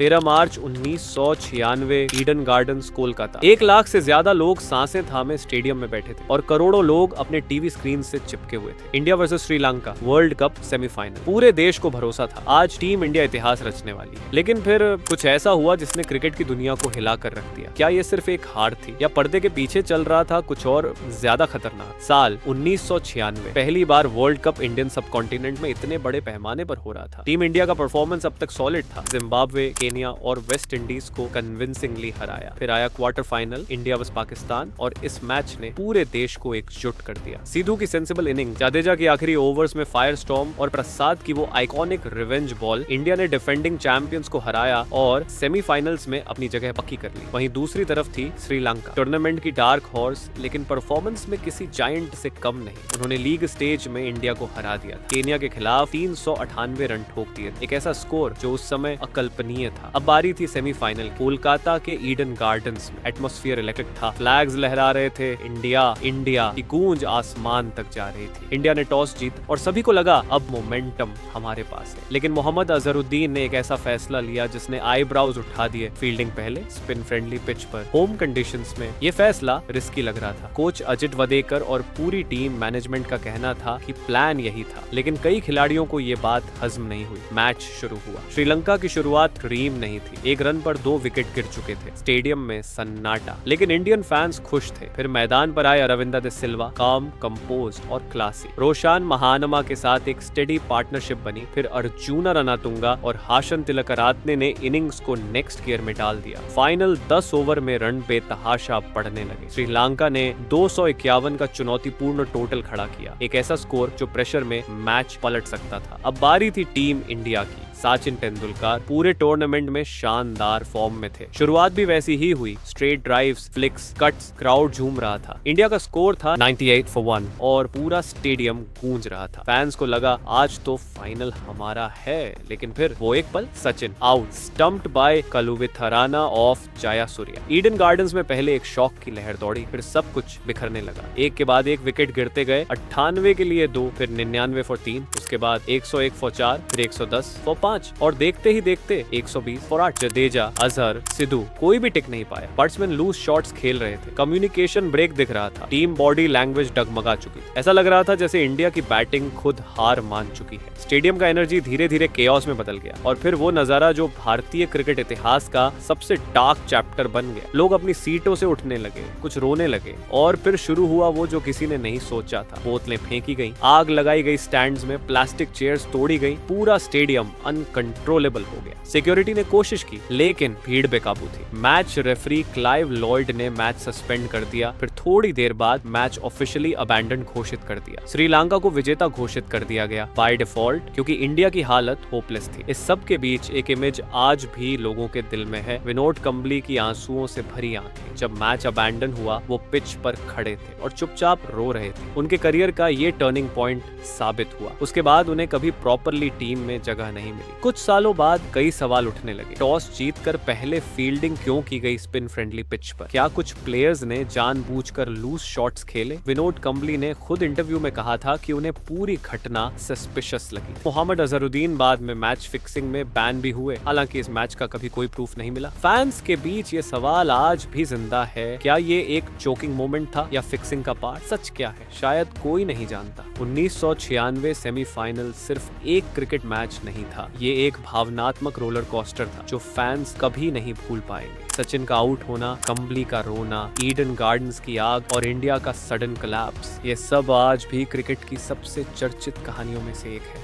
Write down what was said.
13 मार्च 1996, Eden gardens, Kolkata. 1 lakh से ज्यादा लोग सांसें थामे स्टेडियम में बैठे थे और करोड़ों लोग अपने टीवी स्क्रीन से चिपके हुए थे। India versus Sri Lanka, world cup semifinal. पूरे देश को भरोसा था, आज टीम इंडिया इतिहास रचने वाली है। लेकिन फिर कुछ ऐसा हुआ जिसने क्रिकेट की दुनिया को हिला कर रख दिया। क्या ये सिर्फ एक हार थी या पर्दे के पीछे चल रहा था कुछ और ज्यादा खतरनाक? साल 1996, पहली बार वर्ल्ड कप इंडियन सब कॉन्टिनेंट में इतने बड़े पैमाने पर हो रहा था। टीम इंडिया का परफॉर्मेंस अब तक सॉलिड था। जिम्बाब्वे, केनिया और वेस्ट इंडीज को कन्विंसिंगली हराया। फिर आया quarter final, India versus Pakistan, और इस मैच ने पूरे देश को एकजुट कर दिया। सिद्धू की सेंसिबल इनिंग, जाडेजा की आखिरी ओवर्स में फायर स्टॉर्म और प्रसाद की वो आइकॉनिक रिवेंज बॉल, इंडिया ने डिफेंडिंग चैंपियंस को हराया और सेमीफाइनल्स में अपनी जगह पक्की कर ली। वहीं दूसरी तरफ थी श्रीलंका, टूर्नामेंट की डार्क हॉर्स, लेकिन परफॉर्मेंस में किसी जायंट से कम नहीं। उन्होंने लीग स्टेज में इंडिया को हरा दिया। केनिया के खिलाफ 398 रन ठोक दिए, एक ऐसा स्कोर जो उस समय अकल्पनीय था। अब बारी थी सेमीफाइनल, कोलकाता के ईडन गार्डन्स में। एटमॉस्फेयर इलेक्ट्रिक था, फ्लैग्स लहरा रहे थे, इंडिया इंडिया की गूंज आसमान तक जा रही थी। इंडिया ने टॉस जीत और सभी को लगा अब मोमेंटम हमारे पास है। लेकिन मोहम्मद अजहरुद्दीन ने एक ऐसा फैसला लिया जिसने आईब्राउज उठा दिए। फील्डिंग पहले, स्पिन फ्रेंडली पिच पर, होम कंडीशंस में। ये फैसला रिस्की लग रहा था। कोच अजित वदेकर और पूरी टीम मैनेजमेंट का कहना था कि प्लान यही था, लेकिन कई खिलाड़ियों को ये बात हजम नहीं हुई। मैच शुरू हुआ। श्रीलंका की शुरुआत क्रीम नहीं थी। 1 रन पर 2 विकेट गिर चुके थे। स्टेडियम में सन्नाटा, लेकिन इंडियन फैंस खुश थे। फिर मैदान पर आए अरविंदा दे सिल्वा, काम, कंपोज और क्लासी। रोशान महानमा के साथ एक स्टेडी पार्टनरशिप बनी। फिर अर्जुना रनातुंगा और हाशन तिलकरातने ने इनिंग्स को नेक्स्ट गियर में डाल दिया। फाइनल 10 ओवर में रन बेतहाशा बढ़ने लगे। श्रीलंका ने 251 का चुनौतीपूर्ण टोटल खड़ा किया, एक ऐसा स्कोर जो प्रेशर में मैच पलट सकता था। अब बारी थी टीम इंडिया की। सचिन तेंदुलकर पूरे टूर्नामेंट में शानदार फॉर्म में थे। शुरुआत भी वैसी ही हुई, straight drives, flix, cuts, crowd झूम रहा था। इंडिया का स्कोर था 98 for 1 और पूरा स्टेडियम गूंज रहा था। फैंस को लगा आज तो फाइनल हमारा है। लेकिन फिर वो एक पल, Sachin out, stumped by Kaluwitharana off Jayasuriya. Eden Gardens में पहले एक शॉक की लहर दौड़ी, फिर सब कुछ बिखरने लगा। एक के बाद एक विकेट गिरते गए। 98 के लिए 2, फिर 99 for 3, उसके बाद 101 for 4, फिर 110 for 5 और देखते ही देखते 120 for 8। जडेजा, अजहर, सिद्धू, कोई भी टिक नहीं पाया। बैट्समैन लूज शॉट्स खेल रहे थे। कम्युनिकेशन ब्रेक दिख रहा था। टीम बॉडी लैंग्वेज डगमगा चुकी थी। ऐसा लग रहा था जैसे इंडिया की बैटिंग खुद हार मान चुकी है। स्टेडियम का एनर्जी धीरे धीरे केओस में बदल गया और फिर वो नजारा जो भारतीय क्रिकेट इतिहास का सबसे डार्क चैप्टर बन गया। लोग अपनी सीटों से उठने लगे, कुछ रोने लगे और फिर शुरू हुआ वो जो किसी ने नहीं सोचा था। बोतलें फेंकी गई, आग लगाई गई स्टैंड्स में, प्लास्टिक चेयर्स तोड़ी गई। पूरा स्टेडियम अनकंट्रोलेबल हो गया। सिक्योरिटी ने कोशिश की लेकिन भीड़ बेकाबू थी। मैच रेफरी क्लाइव लॉयड ने मैच सस्पेंड कर दिया। फिर थोड़ी देर बाद मैच ऑफिशियली अबैंडन घोषित कर दिया। श्रीलंका को विजेता घोषित कर दिया गया बाय डिफॉल्ट, क्योंकि इंडिया की हालत होपलेस थी। इस सब के बीच एक इमेज आज भी लोगों के दिल में है, विनोद कंबली की आंसुओं से भरी आंखें। जब मैच अबैंडन हुआ वो पिच पर खड़े थे और चुपचाप रो रहे थे। उनके करियर का ये टर्निंग पॉइंट साबित हुआ। उसके बाद उन्हें कभी प्रॉपरली टीम में जगह नहीं मिली। कुछ सालों बाद कई सवाल उठने लगे। टॉस जीतकर पहले फील्डिंग क्यों की गई स्पिन फ्रेंडली पिच पर? क्या कुछ प्लेयर्स ने जानबूझकर लूज शॉट्स खेले? विनोद कंबली ने खुद इंटरव्यू में कहा था कि उन्हें पूरी घटना सस्पिशियस लगी। मोहम्मद अजहरुद्दीन बाद में मैच फिक्सिंग में बैन भी हुए, हालांकि इस मैच का कभी कोई प्रूफ नहीं मिला। फैंस के बीच ये सवाल आज भी जिंदा है, क्या ये एक चोकिंग मोमेंट था या फिक्सिंग का पार्ट? सच क्या है शायद कोई नहीं जानता। 1996 सेमीफाइनल सिर्फ एक क्रिकेट मैच नहीं था, ये एक भावनात्मक रोलर कोस्टर था जो फैंस कभी नहीं भूल पाएंगे। सचिन का आउट होना, कंबली का रोना, ईडन गार्डन्स की आग और इंडिया का सडन कोलैप्स, ये सब आज भी क्रिकेट की सबसे चर्चित कहानियों में से एक है।